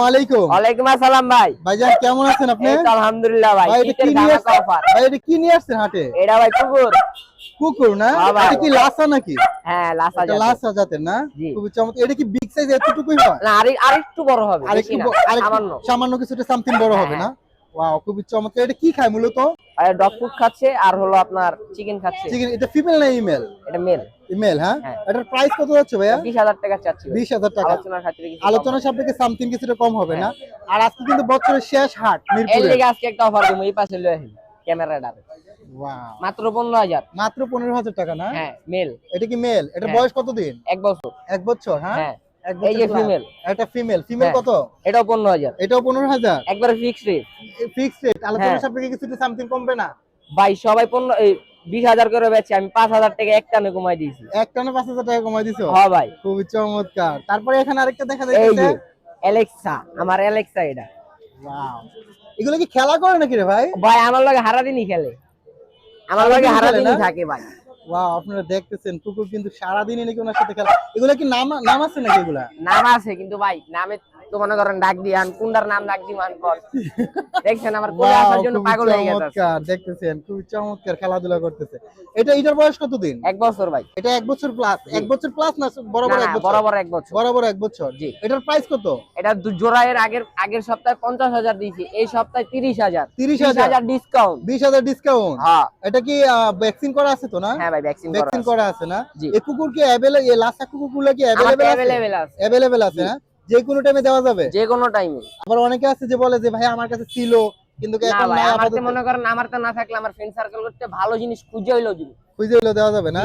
আসসালামু আলাইকুম। ওয়ালাইকুম আসসালাম ভাই। ভাইজান কেমন আছেন আপনি? এই তো আলহামদুলিল্লাহ ভাই। ভাই এটা কি নিয়ে আসছেন? ভাই এটা কি নিয়ে আসছেন হাটে? এটা ভাই কুকুর। কুকুর না? এটা কি লাসা নাকি? হ্যাঁ, লাসা এটা জাতের। লাসা জাতের না? খুবই চমৎকার। এটা কি বিগ সাইজ এতটুকুই হয়? না, আরেকটু বড় হবে, বেশি না, সামান্য। সামান্য কিছুটা সামথিং বড় হবে না? ওয়াও, খুবই চমৎকার। এটা কি খায় মূলত? আর ডগ ফুড খাচ্ছে আর হলো আপনার চিকেন খাচ্ছে। চিকেন। এটা ফিমেল না ইমেল? এটা মেল। ইমেল, হ্যাঁ? এটার প্রাইস কত যাচ্ছে ভাইয়া? 20,000 টাকা চাচ্ছি। 20,000 টাকা। আলোচনার খাতিরে কিছু আলোচনার সাপেক্ষে সামথিং কিছুটা কম হবে না? আর আজকে কিন্তু বছরের শেষ হাট এর মিরপুরে। লাগি আজকে একটা অফার দেবো, এই পাশে লয়ে আসেন ক্যামেরাটা। ওয়াও, মাত্র 15,000। মাত্র 15,000 টাকা না? হ্যাঁ, মেল। এটা কি মেল? এটার বয়স কত দিন? 1 বছর। 1 বছর, হ্যাঁ? হ্যাঁ। এক বছর এই যে plus। ফিমেল। এটা ফিমেল। ফিমেল কত? এটাও 15,000। এটাও 15,000। একবারে ফিক্সড রেট। Fixed rate. আলোচনার সাপেক্ষে কিছুটা সামথিং কমবে না? ভাই সবাই 20,000 করে বেচে, আমি 5,000 টাকা এক টানে কমাই দিয়েছি। এক টানে 5,000 টাকা কমাই দিছো? হ্যাঁ ভাই। খুবই চমৎকার। তারপরে এখানে আরেকটা দেখা এই যাচ্ছে। যে অ্যালেক্সা, আমার অ্যালেক্সা এটা। ওয়াও, এগুলো কি খেলা করে নাকি রে ভাই? ভাই আমার লগে সারাদিনই খেলে, আমার লগে সারাদিনই থাকে ভাই। ওয়াও, আপনারা দেখতেছেন কুকুর কিন্তু সারাদিনই নাকি ওনার সাথে খেলা। এগুলা কি নাম আছে নাকি এগুলা? নাম আছে কিন্তু ভাই, নামে তো মনে করেন ডাক দিয়ান কোনটার নাম ডাক দি মান কর। দেখছেন আমার কোলে আসার জন্য পাগল হয়ে গেছে। চমৎকার, দেখতেছেন খুবই চমৎকার খেলাধুলা করতেছে। এটার বয়স কত দিন? 1 বছর ভাই। এটা 1 বছর প্লাস। 1 বছর প্লাস না বরাবর 1 বছর? বরাবর 1 বছর। বরাবর 1 বছর। জি। এটার প্রাইস কত? এটা জোড়া এর আগের সপ্তাহে 50,000 দিয়েছি, এই সপ্তাহে 30,000। 30,000 ডিসকাউন্ট। 20,000 ডিসকাউন্ট। হ্যাঁ। এটা কি ভ্যাকসিন করা আছে তো না? হ্যাঁ ভাই, ভ্যাকসিন করা আছে না? জি। এই কুকুর কি अवेलेबल, এই লাসা কুকুরগুলো কি अवेलेबल আছে? আছে। अवेलेबल আছে না? যে কোনো টাইমে দেওয়া যাবে? যে কোনো টাইমে। আবার অনেকে আছে যে বলে যে ভাই আমার কাছে ছিল কিন্তু না এখন ভাই, নাই, আমার তো আপাতত মনে করেন আমার তো না থাকলে আমার ফ্রেন্ড সার্কেল করতে ভালো জিনিস খুঁজে হইলো দিব। খুঁজে হইলো দেওয়া যাবে না?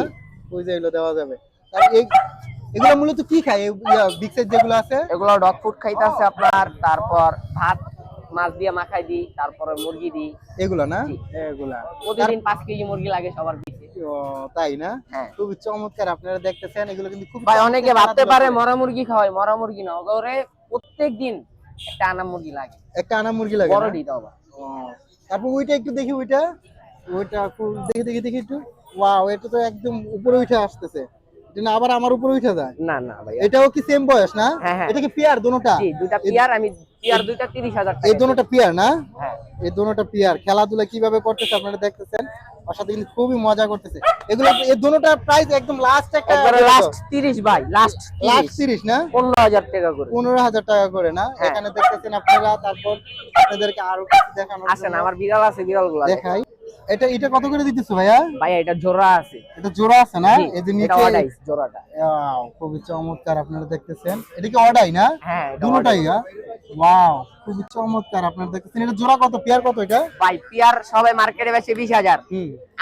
খুঁজে হইলো দেওয়া যাবে। আর এগুলো মূলত কি খায়? বিগ সাইজ যেগুলো আছে এগুলো ডগ ফুড খাইতাছে আপনার, তারপর ভাত মাছ দিয়ে মাখাই দিই, তারপরে মুরগি দিই। এগুলা না? এগুলা প্রতিদিন 5 কেজি মুরগি লাগে সবার পিছে। ও তাই না? হ্যাঁ। খুবই চমৎকার। আপনারা দেখতেছেন এগুলো কিন্তু খুব ভাই অনেকে ভাবতে পারে মরা মুরগি খাওয়াই, মরা মুরগি না, ওরে প্রত্যেকদিন একটা আনা মুরগি লাগে। একটা আনা মুরগি লাগে বড় না? দিতে হবে। তারপর ওইটা একটু দেখি, ওইটা দেখি একটু। ওয়াও, এটা তো একদম উপরে উঠে আসতেছে। এটা না আবার আমার উপরে উঠে যায়? না না ভাই, এটাও কি সেম বয়স না? হ্যাঁ। এটা কি পেয়ার দুটোটা? জি, দুইটা পেয়ার, আমি পেয়ার দুইটা 30,000 টাকা। এই দুটোটা পেয়ার না? হ্যাঁ। এই দুটোটা পেয়ার খেলাধুলা কিভাবে করতেছে আপনারা দেখতেছেন। ওর সাথে কিন্তু খুবই মজা করতেছে। এগুলো এই দুটোটা প্রাইস একদম লাস্ট একটা একবারে লাস্ট 30 ভাই, লাস্ট 30 না? 15,000 টাকা করে। 15,000 টাকা করে না? এখানে দেখতেছেন আপনারা। তারপর আপনাদেরকে আরো কিছু দেখানোর আসেন, আমার বিড়াল আছে, বিড়ালগুলো দেখাই। এটা কত করে দিতেছো ভাইয়া? ভাই এটা জোড়া আছে। এটা জোড়া আছে না? এই যে এটা নিচে অর্ডাইস জোড়াটা। ওয়াও, খুবই চমৎকার। আপনারা দেখতেছেন এটা কি অর্ডাই না? হ্যাঁ, দুটোটাই। ওয়াও, খুবই চমৎকার। আপনারা দেখতেছেন এটা জোড়া কত, পেয়ার কত এটা? ভাই পেয়ার সবাই মার্কেটে বেচে 20,000।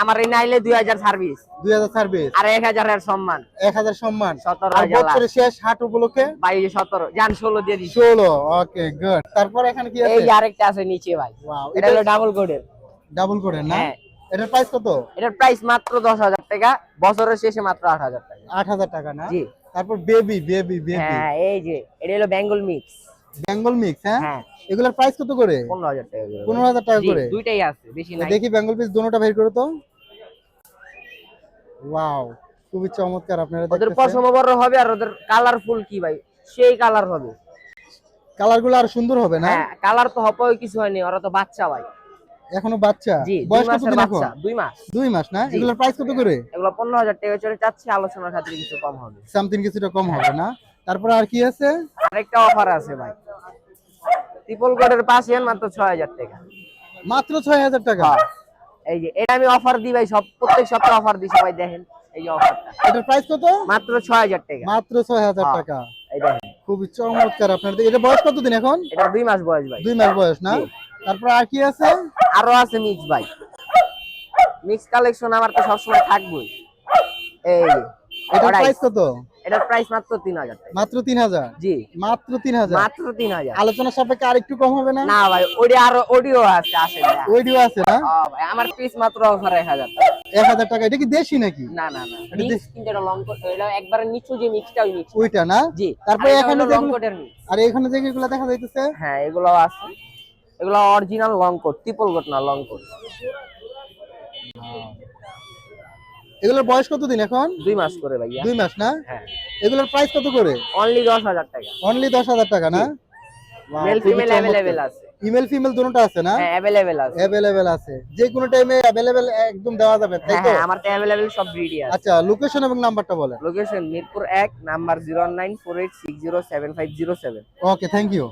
আমার এই নাইলে 2,000 সার্ভিস। 2000 সার্ভিস আর 1,000 এর সম্মান। 1000 সম্মান। 17,000 আর বছরের শেষ হাট উপলক্ষে ভাই 17 জান 16 দিয়ে দিছি। 16। ওকে, গুড। তারপর এখানে কি আছে? এই আরেকটা আছে নিচে ভাই। ওয়াও, এটা হলো ডাবল কোডের। ডাবল করে না? হ্যাঁ। এটার প্রাইস কত? এটার প্রাইস মাত্র 10,000 টাকা, বছরের শেষে মাত্র 8,000 টাকা। 8,000 টাকা না? জি। তারপর বেবি। হ্যাঁ, এই যে এটা হলো বেঙ্গল মিক্স। বেঙ্গল মিক্স, হ্যাঁ? হ্যাঁ। এগুলোর প্রাইস কত করে? 15,000 টাকা করে। 15,000 টাকা করে? দুইটাই আছে, বেশি নাই। দেখি বেঙ্গল পিস দুটোটা বের করো তো। ওয়াও, খুবই চমৎকার। আপনারা ওদের দেখতেছেন পশম বড় হবে আর ওদের কালারফুল কি ভাই, সেই কালার হবে। কালারগুলো আর সুন্দর হবে না? হ্যাঁ, কালার তো হবেই, কিছু হয়নি, ওরা তো বাচ্চা ভাই। এখনো বাচ্চা? জি, বয়স 2 কত মাসের দিন এখন? বাচ্চা, 2 মাস। 2 মাস না? এগুলোর প্রাইস কত করে? এগুলো 15,000 টাকা চলে যাচ্ছে, আলোচনার খাতিরে কিছু কম হবে। সামথিং কিছুটা কম হবে না? তারপর আর কি আছে? আরেকটা অফার আছে ভাই, ট্রিপল কোডের পাশে মাত্র 6,000 টাকা। মাত্র 6,000 টাকা? এই যে এটা আমি অফার দিই ভাই, প্রত্যেক সপ্তাহে অফার দিই, সবাই দেখেন এই যে অফারটা। এটার প্রাইস কত? মাত্র 6,000 টাকা। মাত্র 6,000 টাকা। এই দেখেন, খুবই চমৎকার। আপনাদের এটা বয়স কত দিন এখন? এটা 2 মাস বয়স ভাই। 2 মাস বয়স না? তারপর আর কি আছে? আরো আছে মিক্স ভাই, মিক্স কালেকশন আমার তো সবসময় থাকবেই। এই যে এটার প্রাইস কত? এটার প্রাইস মাত্র 3,000 টাকা। মাত্র 3,000? জি, মাত্র 3,000? মাত্র 3,000। আলোচনা সাপেক্ষে আর একটু কম হবে না? না ভাই, ওডি আরো অডিও আছে, আসে না। ওইডিও আছে না? হ্যাঁ ভাই, আমার পিস মাত্র অফার 1,000 টাকা। 1,000 টাকা। এটা কি দেশি নাকি? না মিক্স, কিন্তু এটা লং কোট, এটা একবারে নিচু যে মিক্সটা, ওই মিক্স ওইটা না? জি। তারপরে এখানে লং কোটের মিক্স। আর এখানে যেগুলো দেখা যাইতেছে হ্যাঁ, এগুলো আছে, এগুলো original long coat, triple coat না, লং কোট। এগুলোর বয়স কত দিন এখন? 2 মাস করে ভাইয়া। 2 মাস না? হ্যাঁ। এগুলোর প্রাইস কত করে? অনলি 10,000 টাকা। অনলি 10,000 টাকা না? Wow, মেল খুবই ফিমেল চমৎকার। অ্যাভেলেবেল আছে। ইমেল ফিমেল দুটোটা আছে না? হ্যাঁ অ্যাভেলেবেল আছে। অ্যাভেলেবেল আছে, যে কোনো টাইমে অ্যাভেলেবেল একদম দেওয়া যাবে তাই হ্যাঁ তো? হ্যাঁ আমার তো অ্যাভেলেবেল সব ব্রিডই আছে। আচ্ছা, লোকেশন এবং নাম্বারটা বলেন। Location Mirpur 1, number 01948607507। Okay, thank you.